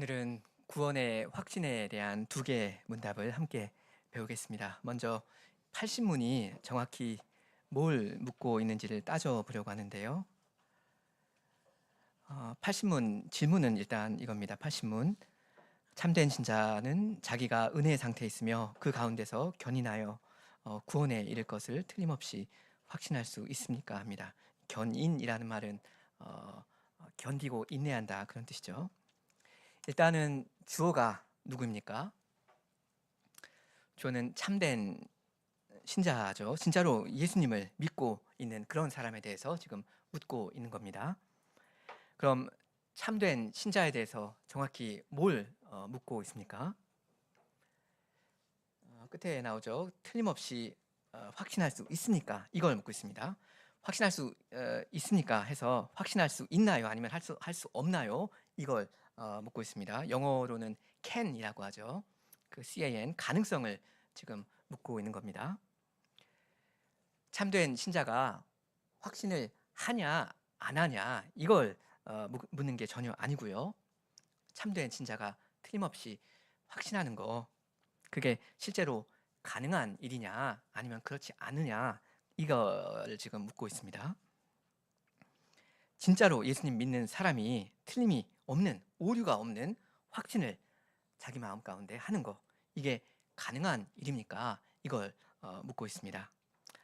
오늘은 구원의 확신에 대한 두 개의 문답을 함께 배우겠습니다. 먼저 80문이 정확히 뭘 묻고 있는지를 따져보려고 하는데요. 80문 질문은 일단 이겁니다. 80문 참된 신자는 자기가 은혜의 상태에 있으며 그 가운데서 견인하여 구원에 이를 것을 틀림없이 확신할 수 있습니까? 합니다. 견인이라는 말은 견디고 인내한다 그런 뜻이죠. 일단은 주어가 누구입니까? 주어는 참된 신자죠. 진짜로 예수님을 믿고 있는 그런 사람에 대해서 지금 묻고 있는 겁니다. 그럼 참된 신자에 대해서 정확히 뭘 묻고 있습니까? 끝에 나오죠. 틀림없이 확신할 수 있습니까? 이걸 묻고 있습니다. 확신할 수 있습니까? 해서 확신할 수 있나요? 아니면 할 수 없나요? 이걸 묻고 있습니다. 영어로는 can이라고 하죠. 그 can 가능성을 지금 묻고 있는 겁니다. 참된 신자가 확신을 하냐 안 하냐 이걸 묻는 게 전혀 아니고요. 참된 신자가 틀림없이 확신하는 거 그게 실제로 가능한 일이냐 아니면 그렇지 않느냐 이걸 지금 묻고 있습니다. 진짜로 예수님 믿는 사람이 틀림이 없는 오류가 없는 확신을 자기 마음 가운데 하는 거 이게 가능한 일입니까? 이걸 묻고 있습니다.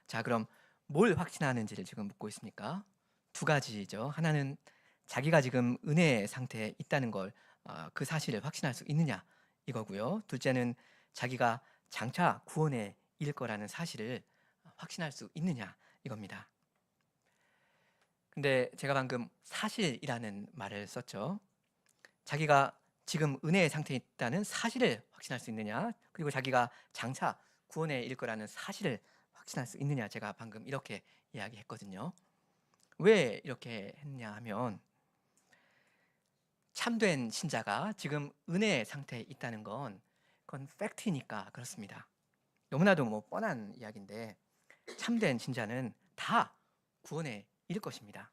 자, 그럼 뭘 확신하는지를 지금 묻고 있습니까? 두 가지죠. 하나는 자기가 지금 은혜 상태에 있다는 걸 그 사실을 확신할 수 있느냐 이거고요. 둘째는 자기가 장차 구원에 이를 거라는 사실을 확신할 수 있느냐 이겁니다. 근데 제가 방금 사실이라는 말을 썼죠. 자기가 지금 은혜의 상태에 있다는 사실을 확신할 수 있느냐, 그리고 자기가 장차 구원에 이를 거라는 사실을 확신할 수 있느냐, 제가 방금 이렇게 이야기했거든요. 왜 이렇게 했냐 하면 참된 신자가 지금 은혜의 상태에 있다는 건 그건 팩트니까 그렇습니다. 너무나도 뻔한 이야기인데 참된 신자는 다 구원에 이를 것입니다.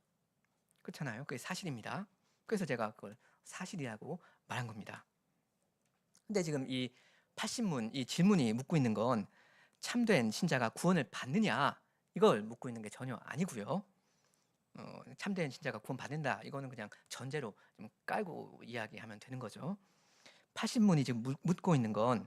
그렇잖아요. 그게 사실입니다. 그래서 제가 그걸 사실이라고 말한 겁니다. 근데 지금 이 80문, 이 질문이 묻고 있는 건 참된 신자가 구원을 받느냐 이걸 묻고 있는 게 전혀 아니고요. 참된 신자가 구원 받는다 이거는 그냥 전제로 좀 깔고 이야기하면 되는 거죠. 80문이 지금 묻고 있는 건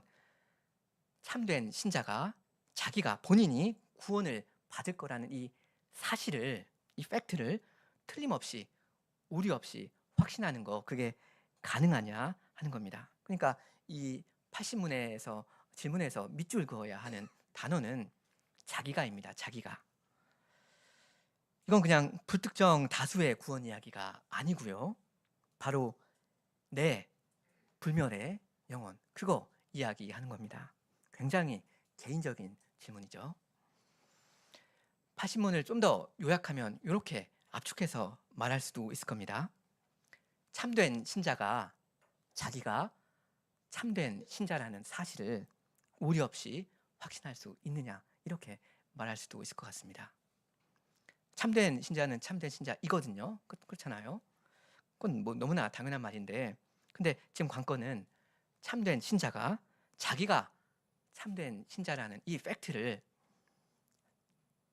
참된 신자가 자기가 본인이 구원을 받을 거라는 이 사실을, 이 팩트를 틀림없이 오류 없이 확신하는 거 그게 가능하냐 하는 겁니다. 그러니까 이 80문에서 질문에서 밑줄 그어야 하는 단어는 자기가입니다. 자기가. 이건 그냥 불특정 다수의 구원 이야기가 아니고요. 바로 내 불멸의 영혼 그거 이야기하는 겁니다. 굉장히 개인적인 질문이죠. 80문을 좀 더 요약하면 이렇게 압축해서 말할 수도 있을 겁니다. 참된 신자가 자기가 참된 신자라는 사실을 오류 없이 확신할 수 있느냐 이렇게 말할 수도 있을 것 같습니다. 참된 신자는 참된 신자이거든요. 그렇잖아요. 그건 너무나 당연한 말인데 근데 지금 관건은 참된 신자가 자기가 참된 신자라는 이 팩트를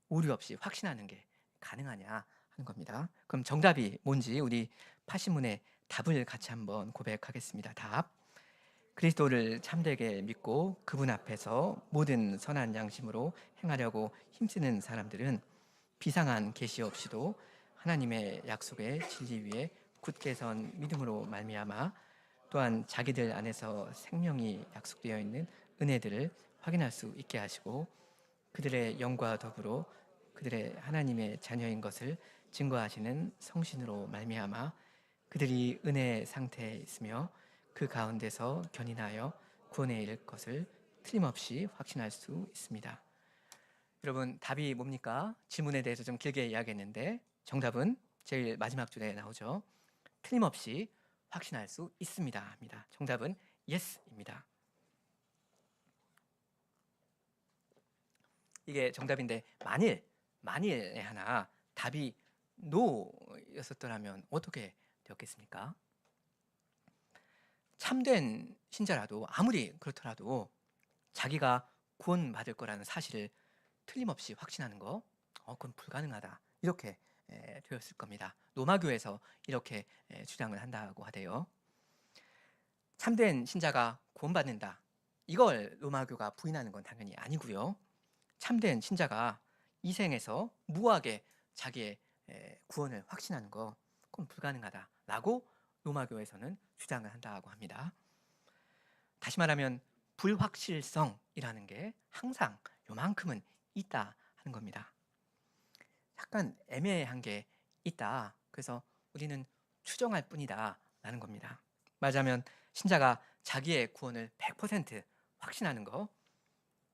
오류 없이 확신하는 게 가능하냐 하는 겁니다. 그럼 정답이 뭔지 우리 80문의 답을 같이 한번 고백하겠습니다. 답. 그리스도를 참되게 믿고 그분 앞에서 모든 선한 양심으로 행하려고 힘쓰는 사람들은 비상한 계시 없이도 하나님의 약속의 진리 위에 굳게 선 믿음으로 말미암아 또한 자기들 안에서 생명이 약속되어 있는 은혜들을 확인할 수 있게 하시고 그들의 영과 더불어 그들의 하나님의 자녀인 것을 증거하시는 성신으로 말미암아 그들이 은혜의 상태에 있으며 그 가운데서 견인하여 구원에 이를 것을 틀림없이 확신할 수 있습니다. 여러분 답이 뭡니까? 질문에 대해서 좀 길게 이야기했는데 정답은 제일 마지막 줄에 나오죠. 틀림없이 확신할 수 있습니다 합니다. 정답은 yes입니다. 이게 정답인데 만일에 하나 답이 no였었더라면 어떻게 되었겠습니까? 참된 신자라도 아무리 그렇더라도 자기가 구원받을 거라는 사실을 틀림없이 확신하는 거, 그건 불가능하다. 이렇게 되었을 겁니다. 로마 교회에서 이렇게 주장을 한다고 하대요. 참된 신자가 구원받는다. 이걸 로마교가 부인하는 건 당연히 아니고요. 참된 신자가 이 생에서 무하게 자기의 구원을 확신하는 거, 그건 불가능하다라고 로마교에서는 주장을 한다고 합니다. 다시 말하면 불확실성이라는 게 항상 요만큼은 있다 하는 겁니다. 약간 애매한 게 있다. 그래서 우리는 추정할 뿐이다 라는 겁니다. 말하자면 신자가 자기의 구원을 100% 확신하는 거,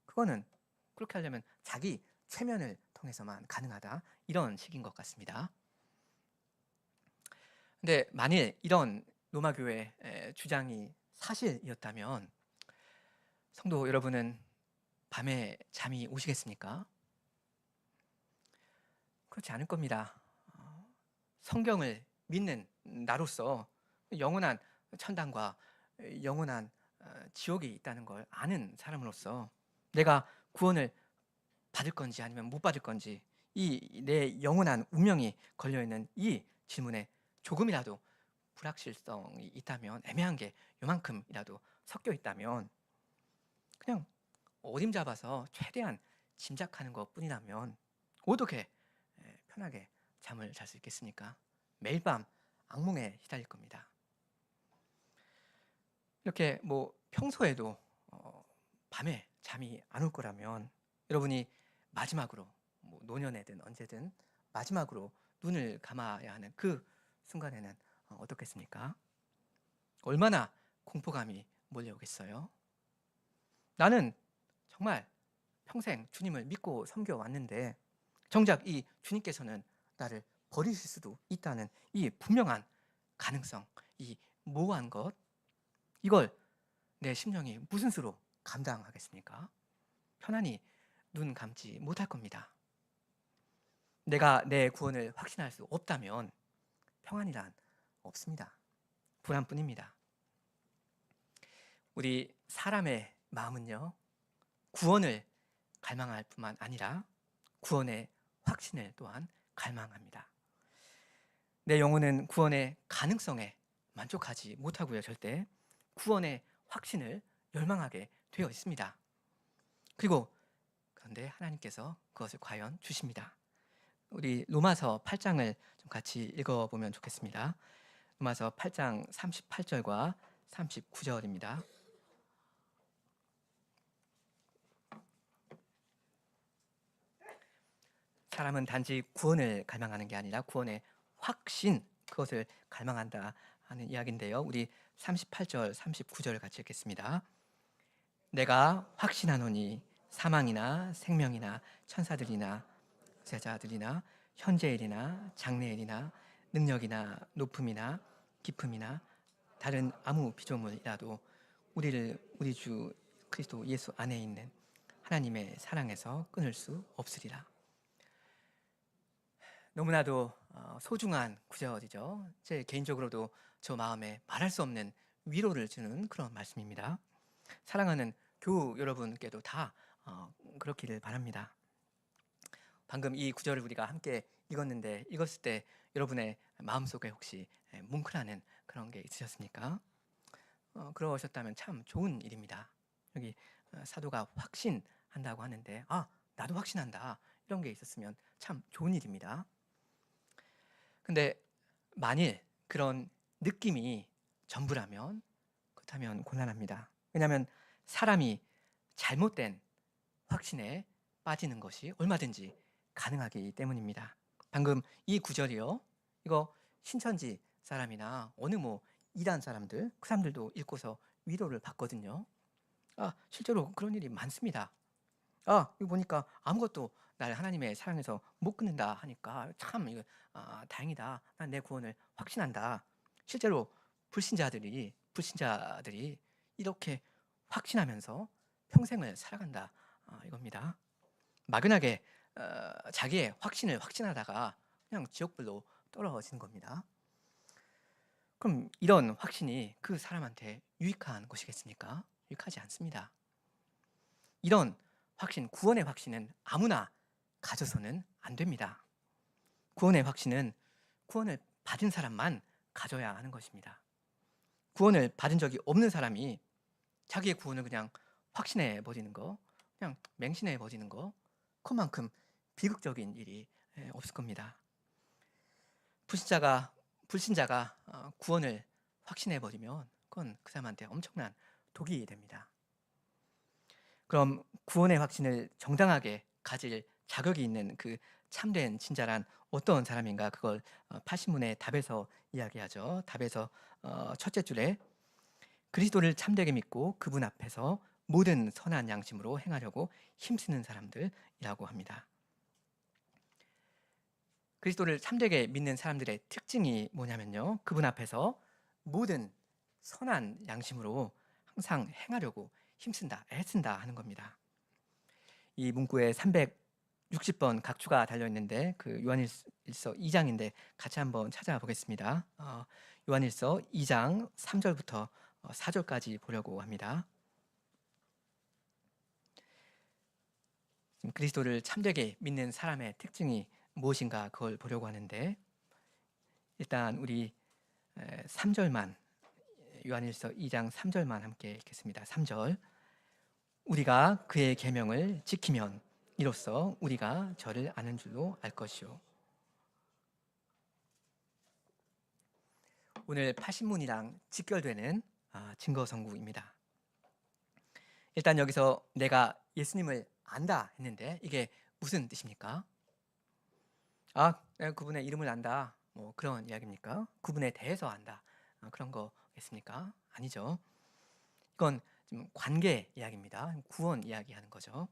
그거는 그렇게 하려면 자기 체면을 통해서만 가능하다, 이런 식인 것 같습니다. 근데 만일 이런 로마교회 주장이 사실이었다면 성도 여러분은 밤에 잠이 오시겠습니까? 그렇지 않을 겁니다. 성경을 믿는 나로서 영원한 천당과 영원한 지옥이 있다는 걸 아는 사람으로서 내가 구원을 받을 건지 아니면 못 받을 건지, 이 내 영원한 운명이 걸려있는 이 질문에 조금이라도 불확실성이 있다면, 애매한 게 요만큼이라도 섞여 있다면, 그냥 어림잡아서 최대한 짐작하는 것 뿐이라면 어떻게 편하게 잠을 잘 수 있겠습니까? 매일 밤 악몽에 시달릴 겁니다. 이렇게 평소에도 밤에 잠이 안 올 거라면 여러분이 마지막으로 노년에든 언제든 마지막으로 눈을 감아야 하는 그 순간에는 어떻겠습니까? 얼마나 공포감이 몰려오겠어요? 나는 정말 평생 주님을 믿고 섬겨왔는데 정작 이 주님께서는 나를 버리실 수도 있다는 이 분명한 가능성, 이 모호한 것, 이걸 내 심령이 무슨 수로 감당하겠습니까? 편안히 눈 감지 못할 겁니다. 내가 내 구원을 확신할 수 없다면 평안이란 없습니다. 불안뿐입니다. 우리 사람의 마음은요, 구원을 갈망할 뿐만 아니라 구원의 확신을 또한 갈망합니다. 내 영혼은 구원의 가능성에 만족하지 못하고요, 절대 구원의 확신을 열망하게 되어 있습니다. 그런데 하나님께서 그것을 과연 주십니다. 우리 로마서 8장을 좀 같이 읽어보면 좋겠습니다. 로마서 8장 38절과 39절입니다. 사람은 단지 구원을 갈망하는 게 아니라 구원의 확신, 그것을 갈망한다 하는 이야기인데요. 우리 38절, 39절 같이 읽겠습니다. 내가 확신하노니 사망이나 생명이나 천사들이나 제자들이나 현재일이나 장래일이나 능력이나 높음이나 깊음이나 다른 아무 피조물이라도 우리를 우리 주 그리스도 예수 안에 있는 하나님의 사랑에서 끊을 수 없으리라. 너무나도 소중한 구절이죠. 제 개인적으로도 저 마음에 말할 수 없는 위로를 주는 그런 말씀입니다. 사랑하는 교우 여러분께도 다 그렇기를 바랍니다. 방금 이 구절을 우리가 함께 읽었는데, 읽었을 때 여러분의 마음속에 혹시 뭉클하는 그런 게 있으셨습니까? 그러셨다면 참 좋은 일입니다. 여기 사도가 확신한다고 하는데, 나도 확신한다, 이런 게 있었으면 참 좋은 일입니다. 근데 만일 그런 느낌이 전부라면, 그렇다면 곤란합니다. 왜냐하면 사람이 잘못된 확신에 빠지는 것이 얼마든지 가능하기 때문입니다. 방금 이 구절이요, 이거 신천지 사람이나 어느 이단 사람들, 그 사람들도 읽고서 위로를 받거든요. 실제로 그런 일이 많습니다. 이거 보니까 아무것도 나를 하나님의 사랑에서 못 끊는다 하니까 참 이거 다행이다. 난 내 구원을 확신한다. 실제로 불신자들이 이렇게 확신하면서 평생을 살아간다, 이겁니다. 막연하게 자기의 확신을 확신하다가 그냥 지옥불로 떨어지는 겁니다. 그럼 이런 확신이 그 사람한테 유익한 것이겠습니까? 유익하지 않습니다. 이런 확신, 구원의 확신은 아무나 가져서는 안 됩니다. 구원의 확신은 구원을 받은 사람만 가져야 하는 것입니다. 구원을 받은 적이 없는 사람이 자기의 구원을 그냥 확신해 버리는 거, 그냥 맹신해 버리는 거, 그만큼 비극적인 일이 없을 겁니다. 불신자가 구원을 확신해 버리면 그건 그 사람한테 엄청난 독이 됩니다. 그럼 구원의 확신을 정당하게 가질 자격이 있는 그 참된 신자란 어떤 사람인가? 그걸 80문의 답에서 이야기하죠. 답에서 첫째 줄에 그리스도를 참되게 믿고 그분 앞에서 모든 선한 양심으로 행하려고 힘쓰는 사람들이라고 합니다. 그리스도를 참되게 믿는 사람들의 특징이 뭐냐면요. 그분 앞에서 모든 선한 양심으로 항상 행하려고 힘쓴다, 애쓴다 하는 겁니다. 이 문구에 360번 각주가 달려있는데 그 요한일서 2장인데 같이 한번 찾아보겠습니다. 요한일서 2장 3절부터 4절까지 보려고 합니다. 그리스도를 참되게 믿는 사람의 특징이 무엇인가 그걸 보려고 하는데 일단 우리 3절만 요한일서 2장 3절만 함께 읽겠습니다. 3절 우리가 그의 계명을 지키면 이로써 우리가 저를 아는 줄로 알 것이요. 오늘 80문이랑 직결되는 증거 선구입니다. 일단 여기서 내가 예수님을 안다 했는데 이게 무슨 뜻입니까? 내가 그분의 이름을 안다. 뭐 그런 이야기입니까? 그분에 대해서 안다. 그런 거겠습니까? 아니죠. 이건 좀 관계 이야기입니다. 구원 이야기하는 거죠.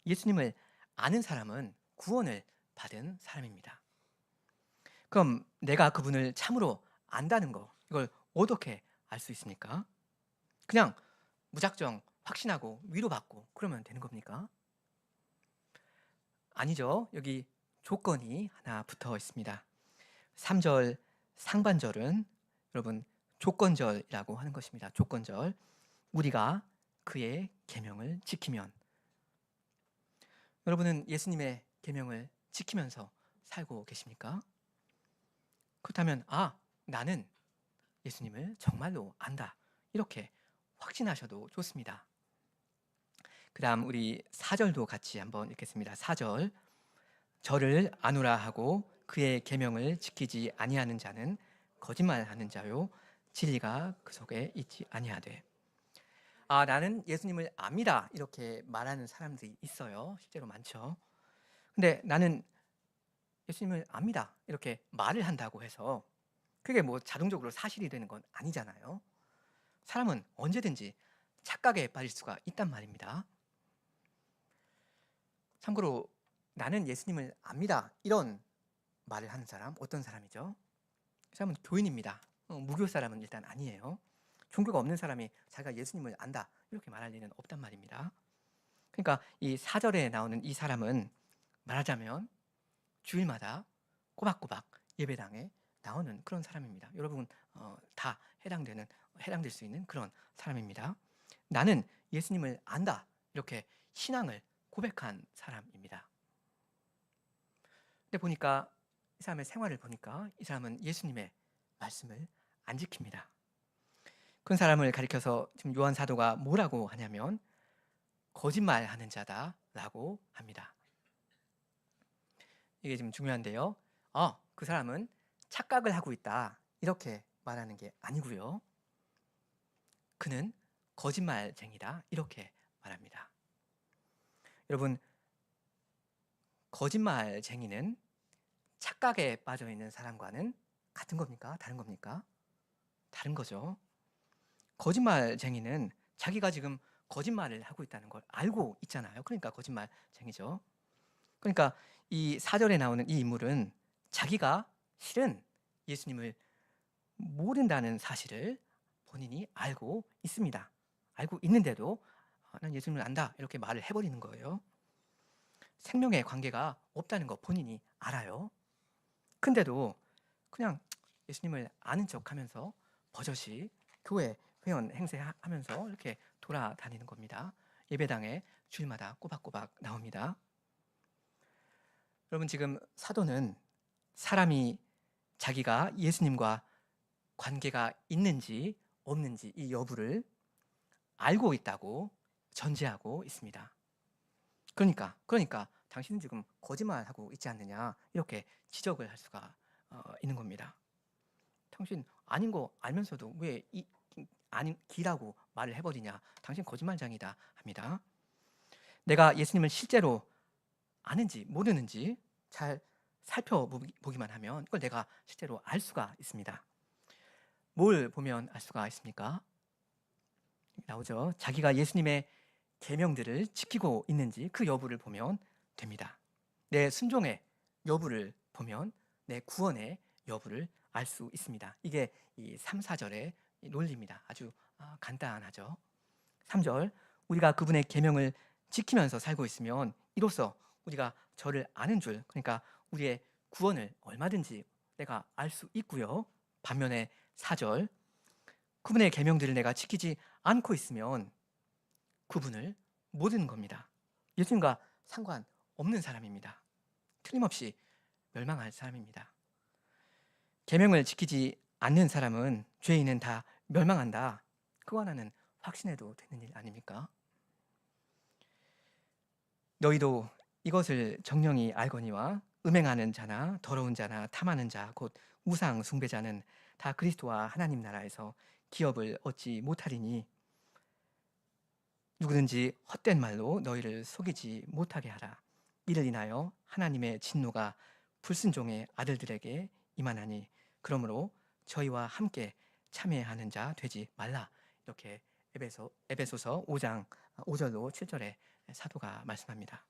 예수님을 아는 사람은 구원을 받은 사람입니다. 그럼 내가 그분을 참으로 안다는 거 이걸 어떻게 알 수 있습니까? 그냥 무작정 확신하고 위로받고 그러면 되는 겁니까? 아니죠. 여기 조건이 하나 붙어 있습니다. 3절 상반절은 여러분 조건절이라고 하는 것입니다. 조건절. 우리가 그의 계명을 지키면 여러분은 예수님의 계명을 지키면서 살고 계십니까? 그렇다면 나는 예수님을 정말로 안다. 이렇게 확신하셔도 좋습니다. 그 다음 우리 4절도 같이 한번 읽겠습니다. 4절 저를 아노라 하고 그의 계명을 지키지 아니하는 자는 거짓말하는 자요 진리가 그 속에 있지 아니하되 나는 예수님을 압니다. 이렇게 말하는 사람들이 있어요. 실제로 많죠. 근데 나는 예수님을 압니다. 이렇게 말을 한다고 해서 그게 뭐 자동적으로 사실이 되는 건 아니잖아요. 사람은 언제든지 착각에 빠질 수가 있단 말입니다. 참고로 나는 예수님을 압니다. 이런 말을 하는 사람 어떤 사람이죠? 그 사람은 교인입니다. 무교 사람은 일단 아니에요. 종교가 없는 사람이 자기가 예수님을 안다 이렇게 말할 리는 없단 말입니다. 그러니까 이 4절에 나오는 이 사람은 말하자면 주일마다 꼬박꼬박 예배당에 나오는 그런 사람입니다. 여러분 다 해당될 수 있는 그런 사람입니다. 나는 예수님을 안다 이렇게 신앙을 고백한 사람입니다. 근데 보니까 이 사람의 생활을 보니까 이 사람은 예수님의 말씀을 안 지킵니다. 그런 사람을 가리켜서 지금 요한 사도가 뭐라고 하냐면 거짓말하는 자다라고 합니다. 이게 지금 중요한데요. 그 사람은 착각을 하고 있다 이렇게 말하는 게 아니고요. 그는 거짓말쟁이다 이렇게 말합니다. 여러분 거짓말쟁이는 착각에 빠져 있는 사람과는 같은 겁니까? 다른 겁니까? 다른 거죠. 거짓말쟁이는 자기가 지금 거짓말을 하고 있다는 걸 알고 있잖아요. 그러니까 거짓말쟁이죠. 그러니까 이 4절에 나오는 이 인물은 자기가 실은 예수님을 모른다는 사실을 본인이 알고 있습니다. 알고 있는데도 난 예수님을 안다 이렇게 말을 해버리는 거예요. 생명의 관계가 없다는 거 본인이 알아요. 근데도 그냥 예수님을 아는 척하면서 버젓이 교회 회원 행세하면서 이렇게 돌아다니는 겁니다. 예배당에 주일마다 꼬박꼬박 나옵니다. 여러분, 지금 사도는 사람이 자기가 예수님과 관계가 있는지 없는지 이 여부를 알고 있다고 전제하고 있습니다. 그러니까 당신은 지금 거짓말하고 있지 않느냐, 이렇게 지적을 할 수가 있는 겁니다. 당신 아닌 거 알면서도 왜 아닌 기라고 말을 해버리냐, 당신 거짓말장이다 합니다. 내가 예수님을 실제로 아는지 모르는지 잘 살펴보기만 하면 이걸 내가 실제로 알 수가 있습니다. 뭘 보면 알 수가 있습니까? 나오죠. 자기가 예수님의 계명들을 지키고 있는지 그 여부를 보면 됩니다. 내 순종의 여부를 보면 내 구원의 여부를 알 수 있습니다. 이게 이 3, 4절의 논리입니다. 아주 간단하죠. 3절, 우리가 그분의 계명을 지키면서 살고 있으면 이로써 우리가 저를 아는 줄, 그러니까 우리의 구원을 얼마든지 내가 알 수 있고요. 반면에 4절, 그분의 계명들을 내가 지키지 않고 있으면 그분을 모르는 겁니다. 예수님과 상관없는 사람입니다. 틀림없이 멸망할 사람입니다. 계명을 지키지 않는 사람은, 죄인은 다 멸망한다. 그거 하나는 확신해도 되는 일 아닙니까? 너희도 이것을 정령이 알거니와 음행하는 자나 더러운 자나 탐하는 자 곧 우상 숭배자는 다 그리스도와 하나님 나라에서 기업을 얻지 못하리니 누구든지 헛된 말로 너희를 속이지 못하게 하라. 이를 인하여 하나님의 진노가 불순종의 아들들에게 임하나니 그러므로 저희와 함께 참여하는 자 되지 말라. 이렇게 에베소서 5장 5절로 7절에 사도가 말씀합니다.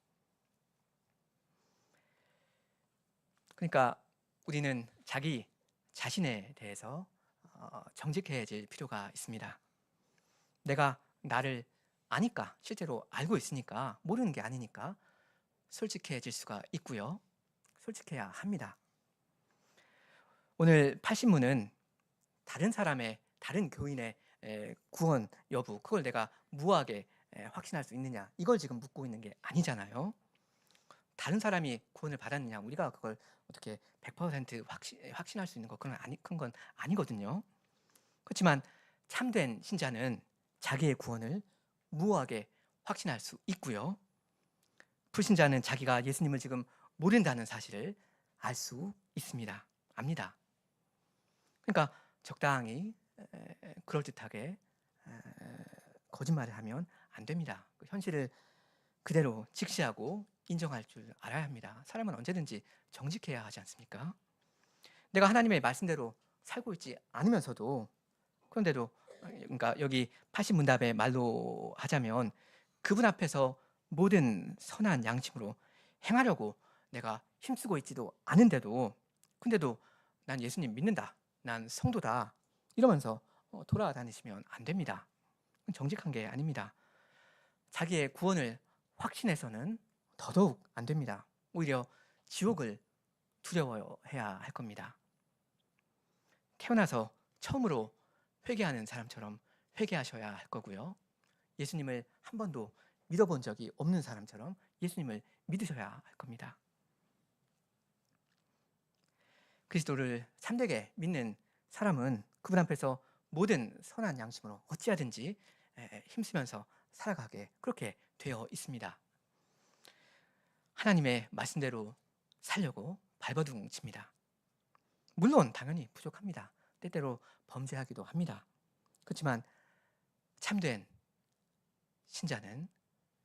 그러니까 우리는 자기 자신에 대해서 정직해질 필요가 있습니다. 내가 나를 아니까, 실제로 알고 있으니까, 모르는 게 아니니까 솔직해질 수가 있고요. 솔직해야 합니다. 오늘 팔신문은 다른 사람의, 다른 교인의 구원 여부, 그걸 내가 무하게 확신할 수 있느냐, 이걸 지금 묻고 있는 게 아니잖아요. 다른 사람이 구원을 받았느냐, 우리가 그걸 어떻게 100% 확신할 수 있는 거, 그건 큰 건 아니거든요. 그렇지만 참된 신자는 자기의 구원을 무하게 확신할 수 있고요. 불신자는 자기가 예수님을 지금 모른다는 사실을 알 수 있습니다. 압니다. 그러니까 적당히 그럴듯하게 거짓말을 하면 안 됩니다. 그 현실을 그대로 직시하고 인정할 줄 알아야 합니다. 사람은 언제든지 정직해야 하지 않습니까? 내가 하나님의 말씀대로 살고 있지 않으면서도, 그런데도, 그러니까 여기 80문답의 말로 하자면 그분 앞에서 모든 선한 양심으로 행하려고 내가 힘쓰고 있지도 않은데도, 근데도 난 예수님 믿는다, 난 성도다, 이러면서 돌아다니시면 안 됩니다. 정직한 게 아닙니다. 자기의 구원을 확신해서는 더더욱 안 됩니다. 오히려 지옥을 두려워해야 할 겁니다. 태어나서 처음으로 회개하는 사람처럼 회개하셔야 할 거고요. 예수님을 한 번도 믿어본 적이 없는 사람처럼 예수님을 믿으셔야 할 겁니다. 그리스도를 참되게 믿는 사람은 그분 앞에서 모든 선한 양심으로 어찌하든지 힘쓰면서 살아가게 그렇게 되어 있습니다. 하나님의 말씀대로 살려고 발버둥 칩니다. 물론 당연히 부족합니다. 때때로 범죄하기도 합니다. 그렇지만 참된 신자는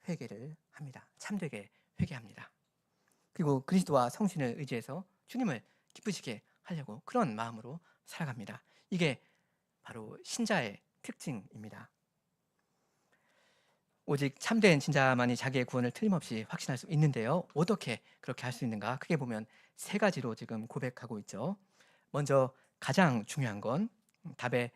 회개를 합니다. 참되게 회개합니다. 그리고 그리스도와 성신을 의지해서 주님을 기쁘시게 하려고 그런 마음으로 살아갑니다. 이게 바로 신자의 특징입니다. 오직 참된 신자만이 자기의 구원을 틀림없이 확신할 수 있는데요. 어떻게 그렇게 할 수 있는가? 크게 보면 세 가지로 지금 고백하고 있죠. 먼저 가장 중요한 건 답의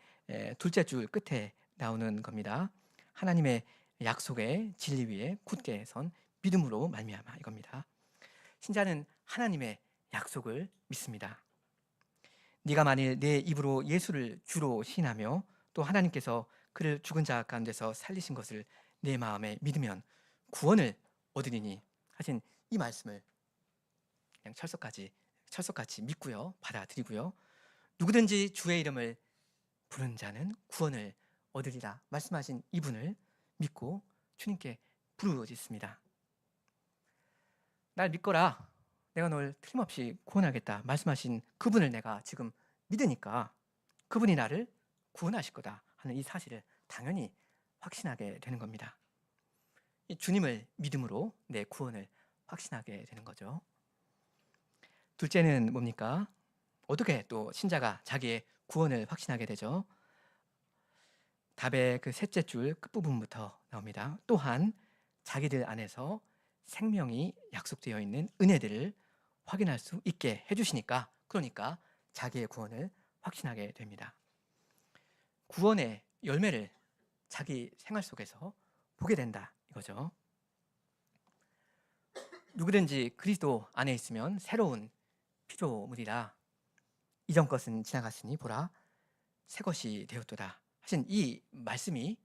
둘째 줄 끝에 나오는 겁니다. 하나님의 약속의 진리 위에 굳게 선 믿음으로 말미암아, 이겁니다. 신자는 하나님의 약속을 믿습니다. 네가 만일 내 입으로 예수를 주로 시인하며 또 하나님께서 그를 죽은 자 가운데서 살리신 것을 내 마음에 믿으면 구원을 얻으리니 하신 이 말씀을 그냥 철석같이 믿고요, 받아들이고요. 누구든지 주의 이름을 부르는 자는 구원을 얻으리라 말씀하신 이분을 믿고 주님께 부르짖습니다. 날 믿거라, 내가 널 틀림없이 구원하겠다 말씀하신 그분을 내가 지금 믿으니까 그분이 나를 구원하실 거다 하는 이 사실을 당연히 확신하게 되는 겁니다. 이 주님을 믿음으로 내 구원을 확신하게 되는 거죠. 둘째는 뭡니까? 어떻게 또 신자가 자기의 구원을 확신하게 되죠? 답의 그 셋째 줄 끝부분부터 나옵니다. 또한 자기들 안에서 생명이 약속되어 있는 은혜들을 확인할 수 있게 해주시니까, 그러니까 자기의 구원을 확신하게 됩니다. 구원의 열매를 자기 생활 속에서 보게 된다 이거죠. 누구든지 그리스도 안에 있으면 새로운 피조물이라, 이전 것은 지나갔으니 보라 새 것이 되었도다 하신 이 말씀이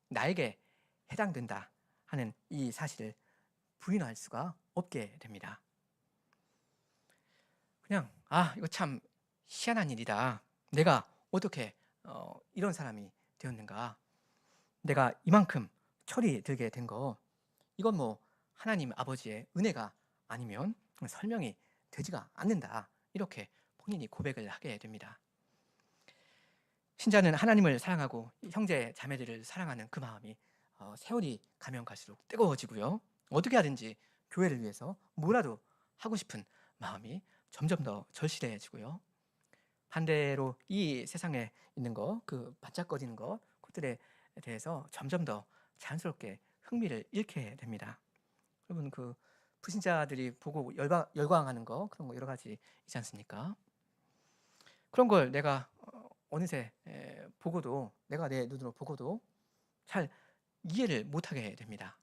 나에게 해당된다 하는 이 사실을 부인할 수가 없게 됩니다. 그냥 이거 참 희한한 일이다. 내가 어떻게 이런 사람이 되었는가. 내가 이만큼 철이 들게 된 거, 이건 뭐 하나님 아버지의 은혜가 아니면 설명이 되지가 않는다. 이렇게 본인이 고백을 하게 됩니다. 신자는 하나님을 사랑하고 형제 자매들을 사랑하는 그 마음이 세월이 가면 갈수록 뜨거워지고요. 어떻게 하든지 교회를 위해서 뭐라도 하고 싶은 마음이 점점 더 절실해지고요. 반대로 이 세상에 있는 거, 그 반짝거리는 것, 그것들에 대해서 점점 더 자연스럽게 흥미를 잃게 됩니다. 여러분, 그 불신자들이 보고 열광하는 거, 그런 거 여러 가지 있지 않습니까? 그런 걸 내가 어느새 보고도, 내가 내 눈으로 보고도 잘 이해를 못하게 됩니다.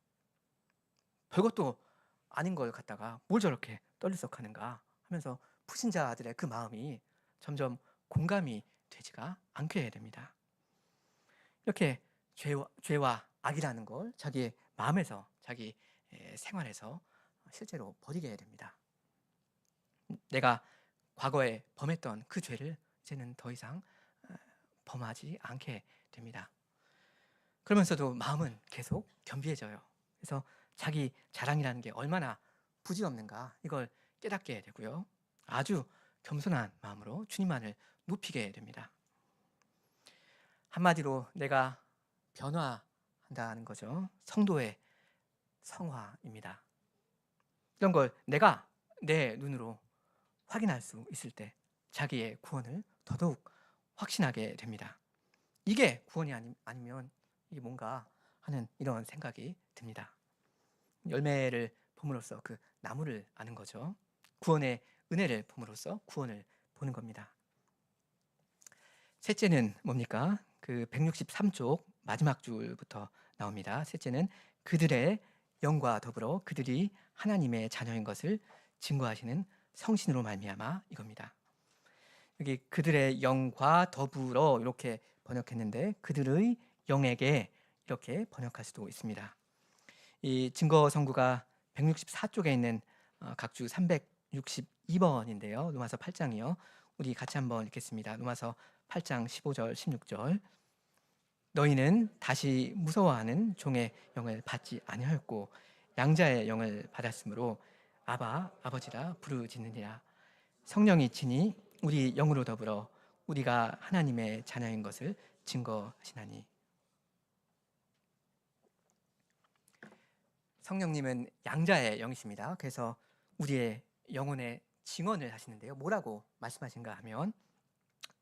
별것도 아닌 걸 갖다가 뭘 저렇게 떨리석하는가 하면서 불신자들의 그 마음이 점점 공감이 되지가 않게 됩니다. 이렇게 죄와 악이라는 걸 자기의 마음에서, 자기 생활에서 실제로 버리게 됩니다. 내가 과거에 범했던 그 죄를 이제는 더 이상 범하지 않게 됩니다. 그러면서도 마음은 계속 겸비해져요. 그래서 자기 자랑이라는 게 얼마나 부질없는가 이걸 깨닫게 되고요. 아주 겸손한 마음으로 주님만을 높이게 됩니다. 한마디로 내가 변화한다는 거죠. 성도의 성화입니다. 이런 걸 내가 내 눈으로 확인할 수 있을 때 자기의 구원을 더더욱 확신하게 됩니다. 이게 구원이 아니면 이게 뭔가 하는 이런 생각이 듭니다. 열매를 봄으로써 그 나무를 아는 거죠. 구원의 은혜를 봄으로써 구원을 보는 겁니다. 셋째는 뭡니까? 그 163쪽 마지막 줄부터 나옵니다. 셋째는 그들의 영과 더불어 그들이 하나님의 자녀인 것을 증거하시는 성신으로 말미암아 이겁니다. 여기 그들의 영과 더불어 이렇게 번역했는데 그들의 영에게 이렇게 번역할 수도 있습니다. 이 증거 성구가 164쪽에 있는 각주 362번인데요. 로마서 8장이요. 우리 같이 한번 읽겠습니다. 로마서 8장 15절 16절. 너희는 다시 무서워하는 종의 영을 받지 아니하였고 양자의 영을 받았으므로 아바 아버지라 부르짖느니라. 성령이 친히 우리 영으로 더불어 우리가 하나님의 자녀인 것을 증거하시나니. 성령님은 양자의 영이십니다. 그래서 우리의 영혼의 증언을 하시는데요. 뭐라고 말씀하신가 하면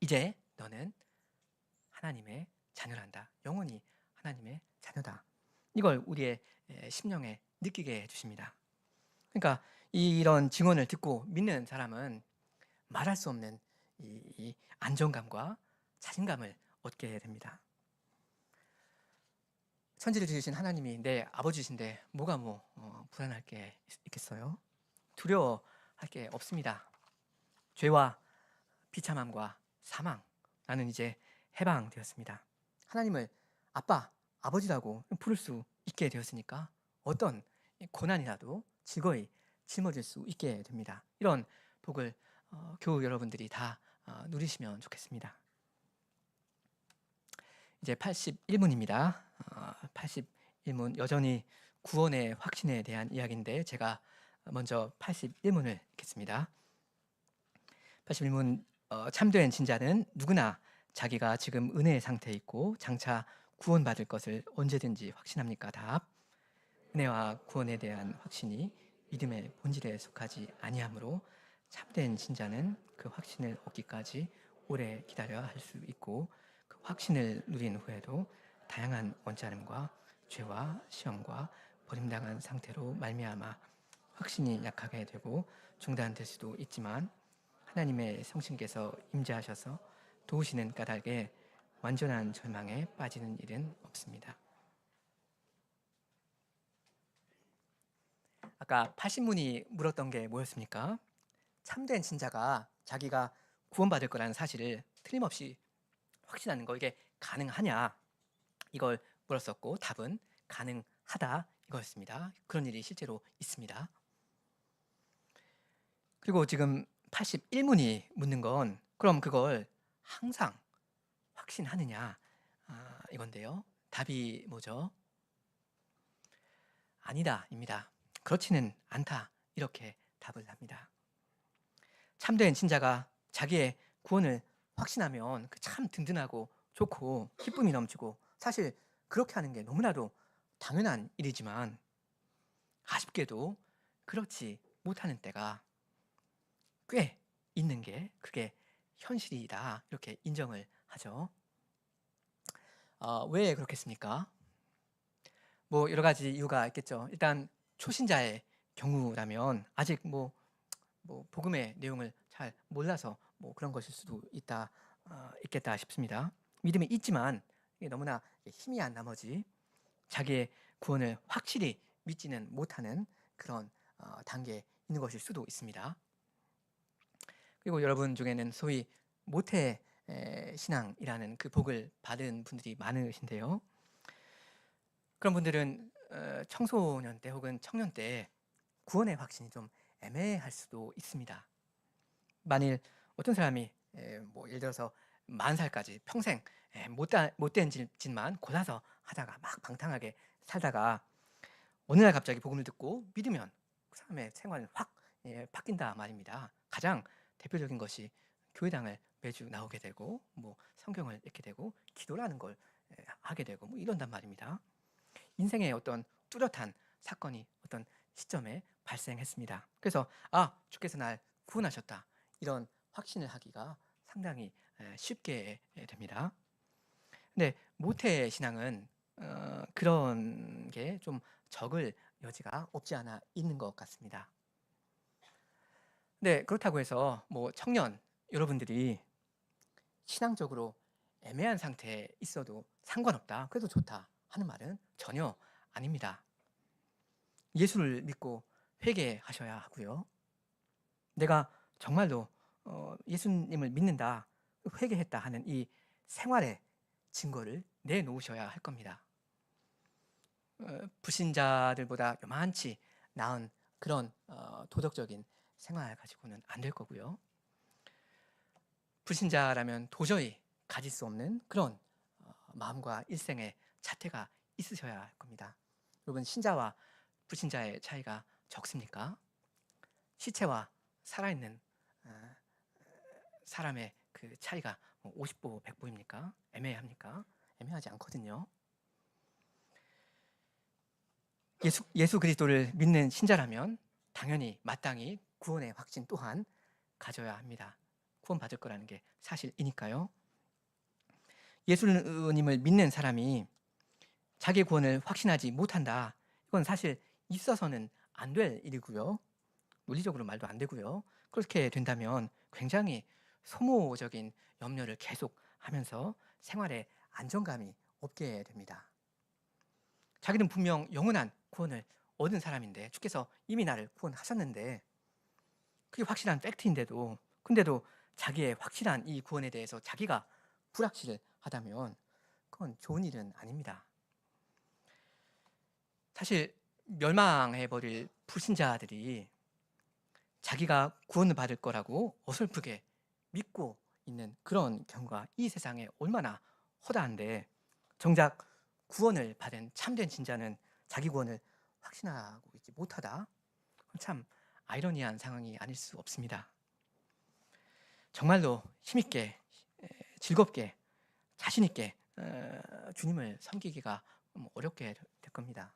이제 너는 하나님의 자녀란다. 영혼이 하나님의 자녀다. 이걸 우리의 심령에 느끼게 해주십니다. 그러니까 이런 증언을 듣고 믿는 사람은 말할 수 없는 이 안정감과 자신감을 얻게 됩니다. 천지를 지으신 하나님이 내 아버지신데 뭐가 불안할 게 있겠어요? 두려워할 게 없습니다. 죄와 비참함과 사망, 나는 이제 해방되었습니다. 하나님을 아빠, 아버지라고 부를 수 있게 되었으니까 어떤 고난이라도 즐거이 짊어질 수 있게 됩니다. 이런 복을 교우 여러분들이 다 누리시면 좋겠습니다. 이제 81문입니다. 81문 여전히 구원의 확신에 대한 이야기인데 제가 먼저 81문을 읽겠습니다. 81문 참된 신자는 누구나 자기가 지금 은혜의 상태에 있고 장차 구원받을 것을 언제든지 확신합니까? 답. 은혜와 구원에 대한 확신이 믿음의 본질에 속하지 아니하므로 참된 신자는 그 확신을 얻기까지 오래 기다려야 할 수 있고 그 확신을 누린 후에도 다양한 언짢음과 죄와 시험과 버림당한 상태로 말미암아 확신이 약하게 되고 중단될 수도 있지만 하나님의 성신께서 임재하셔서 도우시는 까닭에 완전한 절망에 빠지는 일은 없습니다. 아까 80문이 물었던 게 뭐였습니까? 참된 신자가 자기가 구원받을 거라는 사실을 틀림없이 확신하는 거, 이게 가능하냐, 이걸 물었었고 답은 가능하다 이거였습니다. 그런 일이 실제로 있습니다. 그리고 지금 81문이 묻는 건 그럼 그걸 항상 확신하느냐 이건데요. 답이 뭐죠? 아니다 입니다. 그렇지는 않다 이렇게 답을 합니다. 참된 신자가 자기의 구원을 확신하면 참 든든하고 좋고 기쁨이 넘치고 사실 그렇게 하는 게 너무나도 당연한 일이지만 아쉽게도 그렇지 못하는 때가 꽤 있는 게 그게 현실이다 이렇게 인정을 하죠. 왜 그렇겠습니까? 뭐 여러 가지 이유가 있겠죠. 일단 초신자의 경우라면 아직 뭐 복음의 내용을 잘 몰라서 뭐 그런 것일 수도 있겠다 싶습니다. 믿음이 있지만 이게 너무나 희미한 나머지 자기의 구원을 확실히 믿지는 못하는 그런 단계에 있는 것일 수도 있습니다. 그리고 여러분 중에는 소위 모태 신앙이라는 그 복을 받은 분들이 많으신데요. 그런 분들은 청소년 때 혹은 청년 때 구원의 확신이 좀 애매할 수도 있습니다. 만일 어떤 사람이 뭐 예를 들어서 40살까지 평생 못된 짓만 골라서 하다가 막 방탕하게 살다가 어느 날 갑자기 복음을 듣고 믿으면 그 사람의 생활은 확 바뀐다 말입니다. 가장 대표적인 것이 교회당을 매주 나오게 되고 뭐 성경을 읽게 되고 기도라는 걸 하게 되고 뭐 이런단 말입니다. 인생의 어떤 뚜렷한 사건이 어떤 시점에 발생했습니다. 그래서 주께서 날 구원하셨다 이런 확신을 하기가 상당히 쉽게 됩니다. 근데 모태 신앙은 그런 게 좀 적을 여지가 없지 않아 있는 것 같습니다. 네, 그렇다고 해서 뭐 청년 여러분들이 신앙적으로 애매한 상태에 있어도 상관없다, 그래도 좋다 하는 말은 전혀 아닙니다. 예수를 믿고 회개하셔야 하고요. 내가 정말로 예수님을 믿는다, 회개했다 하는 이 생활의 증거를 내놓으셔야 할 겁니다. 불신자들보다 요만치 나은 그런 도덕적인 생활 가지고는 안 될 거고요. 불신자라면 도저히 가질 수 없는 그런 마음과 일생의 자태가 있으셔야 할 겁니다. 여러분, 신자와 불신자의 차이가 적습니까? 시체와 살아있는 사람의 그 차이가 50보 100보입니까? 애매합니까? 애매하지 않거든요. 예수 그리스도를 믿는 신자라면 당연히 마땅히 구원의 확신 또한 가져야 합니다. 구원받을 거라는 게 사실이니까요. 예수님을 믿는 사람이 자기 구원을 확신하지 못한다, 이건 사실 있어서는 안 될 일이고요. 논리적으로 말도 안 되고요. 그렇게 된다면 굉장히 소모적인 염려를 계속 하면서 생활에 안정감이 없게 됩니다. 자기는 분명 영원한 구원을 얻은 사람인데 주께서 이미 나를 구원하셨는데 그게 확실한 팩트인데도 근데도 자기의 확실한 이 구원에 대해서 자기가 불확실하다면 그건 좋은 일은 아닙니다. 사실 멸망해버릴 불신자들이 자기가 구원을 받을 거라고 어설프게 믿고 있는 그런 경우가 이 세상에 얼마나 허다한데, 정작 구원을 받은 참된 신자는 자기 구원을 확신하고 있지 못하다. 참 아이러니한 상황이 아닐 수 없습니다. 정말로 힘있게 즐겁게 자신있게 주님을 섬기기가 어렵게 될 겁니다.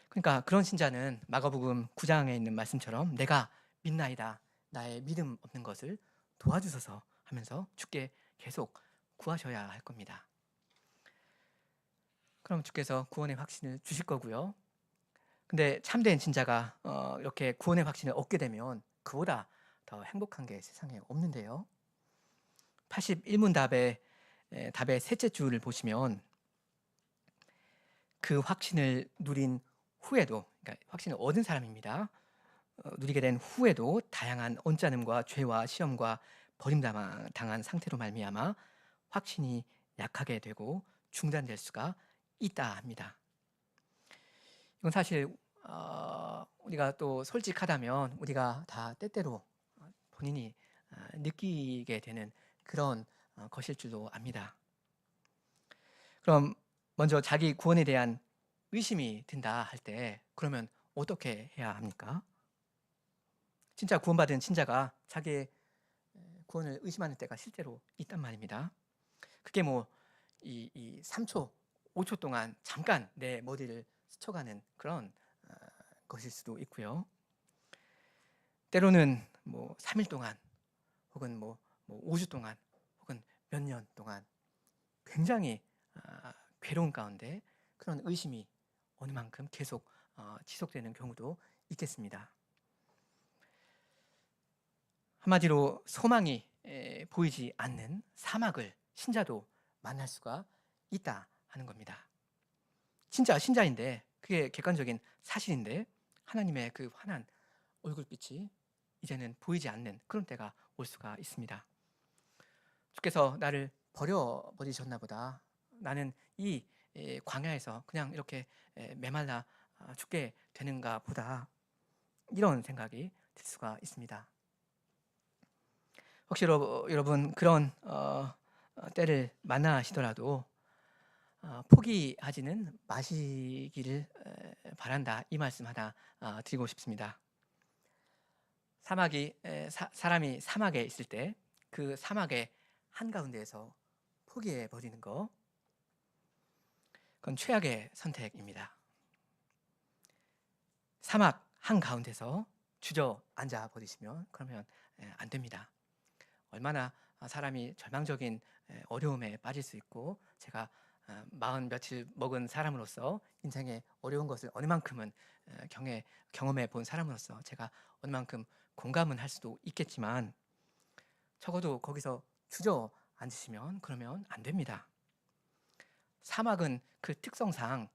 그러니까 그런 신자는 마가복음 9장에 있는 말씀처럼 내가 믿나이다, 나의 믿음 없는 것을 도와주소서 하면서 주께 계속 구하셔야 할 겁니다. 그럼 주께서 구원의 확신을 주실 거고요. 근데 참된 신자가 이렇게 구원의 확신을 얻게 되면 그보다 더 행복한 게 세상에 없는데요. 81문 답의 셋째 줄을 보시면 그 확신을 누린 후에도, 그러니까 확신을 얻은 사람입니다. 누리게 된 후에도 다양한 언짢음과 죄와 시험과 버림당한 상태로 말미암아 확신이 약하게 되고 중단될 수가 있다 합니다. 이건 사실 우리가 또 솔직하다면 우리가 다 때때로 본인이 느끼게 되는 그런 것일 줄도 압니다. 그럼 먼저 자기 구원에 대한 의심이 든다 할 때 그러면 어떻게 해야 합니까? 진짜 구원받은 신자가 자기의 구원을 의심하는 때가 실제로 있단 말입니다. 그게 뭐 이 3초, 5초 동안 잠깐 내 머리를 스쳐가는 그런 것일 수도 있고요. 때로는 뭐 3일 동안 혹은 뭐 5주 동안 혹은 몇 년 동안 굉장히 괴로운 가운데 그런 의심이 어느 만큼 계속 지속되는 경우도 있겠습니다. 한마디로 소망이 보이지 않는 사막을 신자도 만날 수가 있다 하는 겁니다. 진짜 신자인데, 그게 객관적인 사실인데 하나님의 그 환한 얼굴빛이 이제는 보이지 않는 그런 때가 올 수가 있습니다. 주께서 나를 버려버리셨나 보다, 나는 이 광야에서 그냥 이렇게 메말라 죽게 되는가 보다, 이런 생각이 들 수가 있습니다. 혹시 여러분 그런 때를 만나시더라도 포기하지는 마시기를 바란다, 이 말씀 하나 드리고 싶습니다. 사람이 사막에 있을 때 그 사막의 한가운데에서 포기해 버리는 거, 그건 최악의 선택입니다. 사막 한가운데서 주저앉아 버리시면 그러면 안 됩니다. 얼마나 사람이 절망적인 어려움에 빠질 수 있고, 제가 40 며칠 먹은 사람으로서 인생의 어려운 것을 어느 만큼은 경험해 본 사람으로서 제가 어느 만큼 공감은 할 수도 있겠지만, 적어도 거기서 주저앉으시면 그러면 안 됩니다. 사막은 그 특성상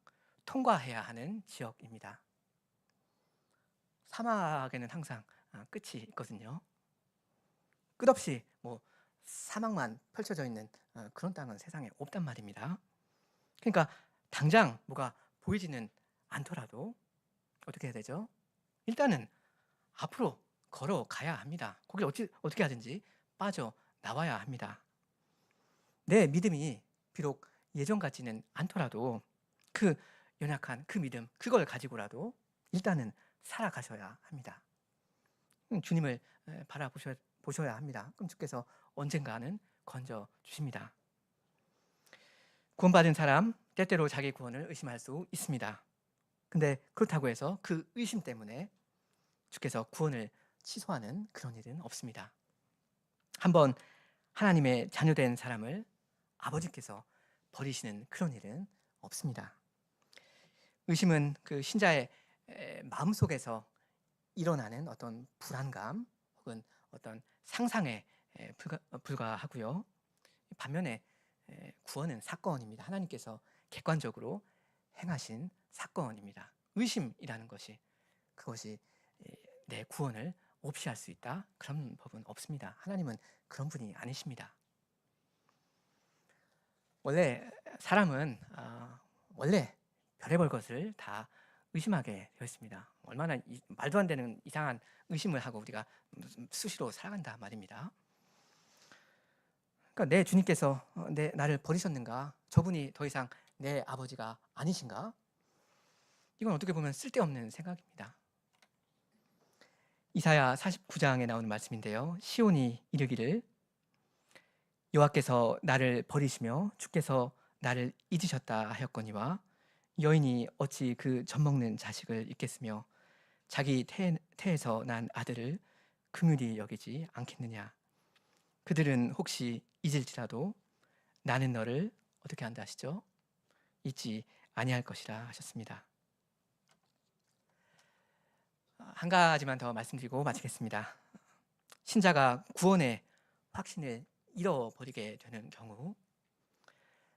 통과해야 하는 지역입니다. 사막에는 항상 끝이 있거든요. 끝없이 뭐 사막만 펼쳐져 있는 그런 땅은 세상에 없단 말입니다. 그러니까 당장 뭐가 보이지는 않더라도 어떻게 해야 되죠? 일단은 앞으로 걸어가야 합니다. 거기 어떻게 하든지 빠져나와야 합니다. 내 믿음이 비록 예전 같지는 않더라도 그 연약한 그 믿음, 그걸 가지고라도 일단은 살아가셔야 합니다. 주님을 바라보셔야 합니다. 그럼 주께서 언젠가는 건져주십니다. 구원받은 사람 때때로 자기 구원을 의심할 수 있습니다. 근데 그렇다고 해서 그 의심 때문에 주께서 구원을 취소하는 그런 일은 없습니다. 한번 하나님의 자녀된 사람을 아버지께서 버리시는 그런 일은 없습니다. 의심은 그 신자의 마음속에서 일어나는 어떤 불안감 혹은 어떤 상상에 불과하고요. 반면에 구원은 사건입니다. 하나님께서 객관적으로 행하신 사건입니다. 의심이라는 것이, 그것이 내 구원을 없이 할 수 있다? 그런 법은 없습니다. 하나님은 그런 분이 아니십니다. 원래 사람은 원래 별의별 것을 다 의심하게 되어 있습니다. 얼마나 말도 안 되는 이상한 의심을 하고 우리가 수시로 살아간다 말입니다. 그러니까 내 주님께서 나를 버리셨는가? 저분이 더 이상 내 아버지가 아니신가? 이건 어떻게 보면 쓸데없는 생각입니다. 이사야 49장에 나오는 말씀인데요. 시온이 이르기를 여호와께서 나를 버리시며 주께서 나를 잊으셨다 하였거니와 여인이 어찌 그 젖먹는 자식을 잊겠으며 자기 태에서 난 아들을 긍휼히 여기지 않겠느냐. 그들은 혹시 잊을지라도 나는 너를 어떻게 한다 하시죠? 잊지 아니할 것이라 하셨습니다. 한 가지만 더 말씀드리고 마치겠습니다. 신자가 구원의 확신을 잃어버리게 되는 경우,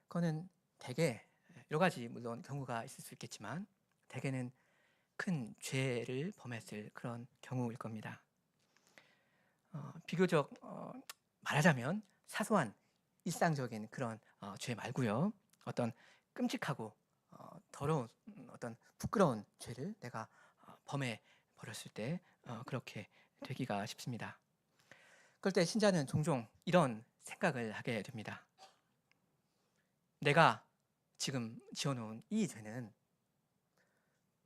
그거는 대개 여러 가지 물론 경우가 있을 수 있겠지만 대개는 큰 죄를 범했을 그런 경우일 겁니다. 비교적 말하자면 사소한 일상적인 그런 죄 말고요. 어떤 끔찍하고 더러운 어떤 부끄러운 죄를 내가 범해 버렸을 때 그렇게 되기가 쉽습니다. 그럴 때 신자는 종종 이런 생각을 하게 됩니다. 내가 지금 지어놓은 이 죄는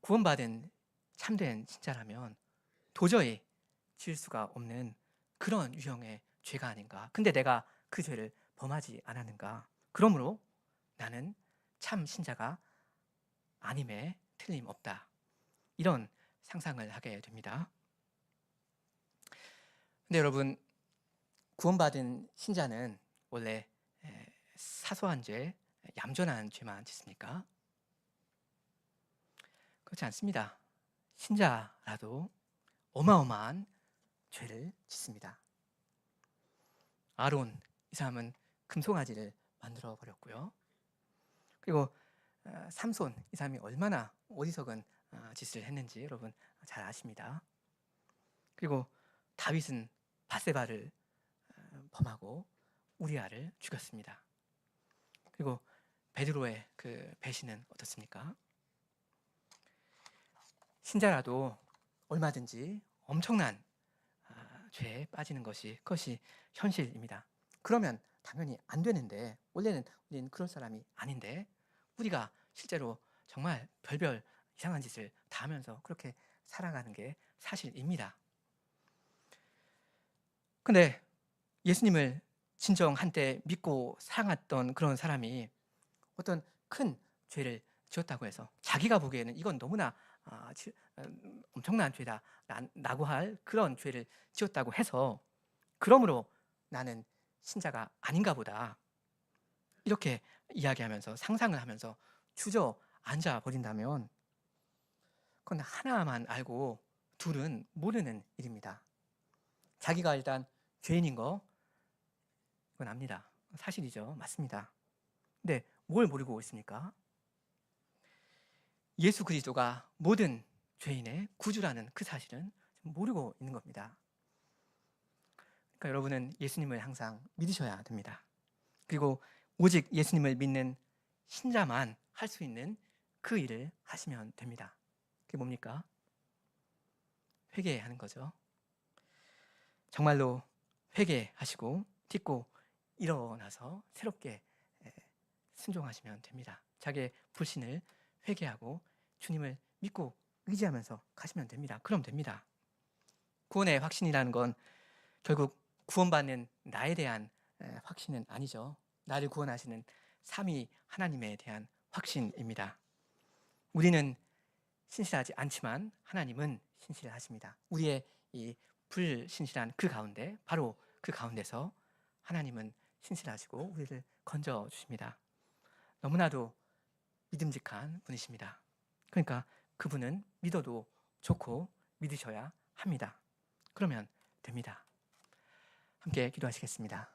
구원받은 참된 신자라면 도저히 지을 수가 없는 그런 유형의 죄가 아닌가. 근데 내가 그 죄를 범하지 않았는가. 그러므로 나는 참 신자가 아님에 틀림없다. 이런 상상을 하게 됩니다. 근데 여러분, 구원받은 신자는 원래 사소한 죄, 얌전한 죄만 짓습니까? 그렇지 않습니다. 신자라도 어마어마한 죄를 짓습니다. 아론, 이 사람은 금송아지를 만들어 버렸고요. 그리고 삼손, 이 사람이 얼마나 어리석은 짓을 했는지 여러분 잘 아십니다. 그리고 다윗은 바세바를 범하고 우리아를 죽였습니다. 그리고 베드로의 그 배신은 어떻습니까? 신자라도 얼마든지 엄청난 죄에 빠지는 그것이 현실입니다. 그러면 당연히 안 되는데, 원래는 우리는 그럴 사람이 아닌데 우리가 실제로 정말 별별 이상한 짓을 다 하면서 그렇게 살아가는 게 사실입니다. 근데 예수님을 진정 한때 믿고 사랑했던 그런 사람이 어떤 큰 죄를 지었다고 해서 자기가 보기에는 이건 너무나 엄청난 죄다라고 할 그런 죄를 지었다고 해서 그러므로 나는 신자가 아닌가 보다 이렇게 이야기하면서 상상을 하면서 주저앉아 버린다면 그건 하나만 알고 둘은 모르는 일입니다. 자기가 일단 죄인인 거 이건 압니다. 사실이죠. 맞습니다. 근데 뭘 모르고 있습니까? 예수 그리스도가 모든 죄인의 구주라는 그 사실은 모르고 있는 겁니다. 그러니까 여러분은 예수님을 항상 믿으셔야 됩니다. 그리고 오직 예수님을 믿는 신자만 할 수 있는 그 일을 하시면 됩니다. 그게 뭡니까? 회개하는 거죠. 정말로 회개하시고 딛고 일어나서 새롭게 순종하시면 됩니다. 자기의 불신을 회개하고 주님을 믿고 의지하면서 가시면 됩니다. 그럼 됩니다. 구원의 확신이라는 건 결국 구원받는 나에 대한 확신은 아니죠. 나를 구원하시는 삼위 하나님에 대한 확신입니다. 우리는 신실하지 않지만 하나님은 신실하십니다. 우리의 이 불신실한 그 가운데, 바로 그 가운데서 하나님은 신실하시고 우리를 건져 주십니다. 너무나도 믿음직한 분이십니다. 그러니까 그분은 믿어도 좋고 믿으셔야 합니다. 그러면 됩니다. 함께 기도하시겠습니다.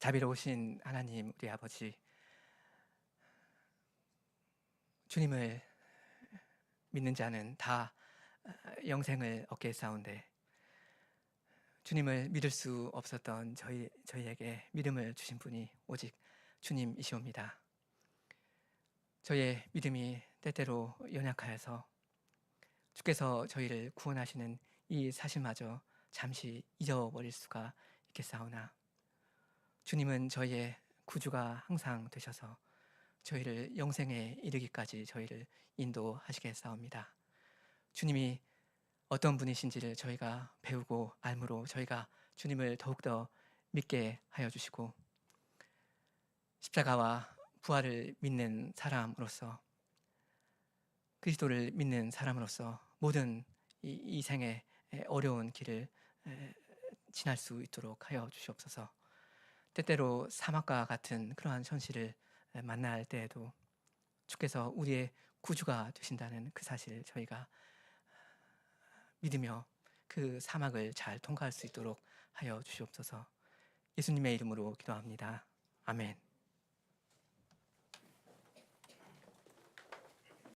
자비로우신 하나님 우리 아버지, 주님을 믿는 자는 다 영생을 얻게 싸운데 주님을 믿을 수 없었던 저희에게 믿음을 주신 분이 오직 주님이시옵니다. 저희의 믿음이 때때로 연약하여서 주께서 저희를 구원하시는 이 사실마저 잠시 잊어버릴 수가 있겠사오나 주님은 저희의 구주가 항상 되셔서 저희를 영생에 이르기까지 저희를 인도하시겠사옵니다. 주님이 어떤 분이신지를 저희가 배우고 알므로 저희가 주님을 더욱더 믿게 하여 주시고 십자가와 부활을 믿는 사람으로서, 그리스도를 믿는 사람으로서 모든 이 생의 어려운 길을 지날 수 있도록 하여 주시옵소서. 때때로 사막과 같은 그러한 현실을 만날 때에도 주께서 우리의 구주가 되신다는 그 사실을 저희가 믿으며 그 사막을 잘 통과할 수 있도록 하여 주시옵소서. 예수님의 이름으로 기도합니다. 아멘.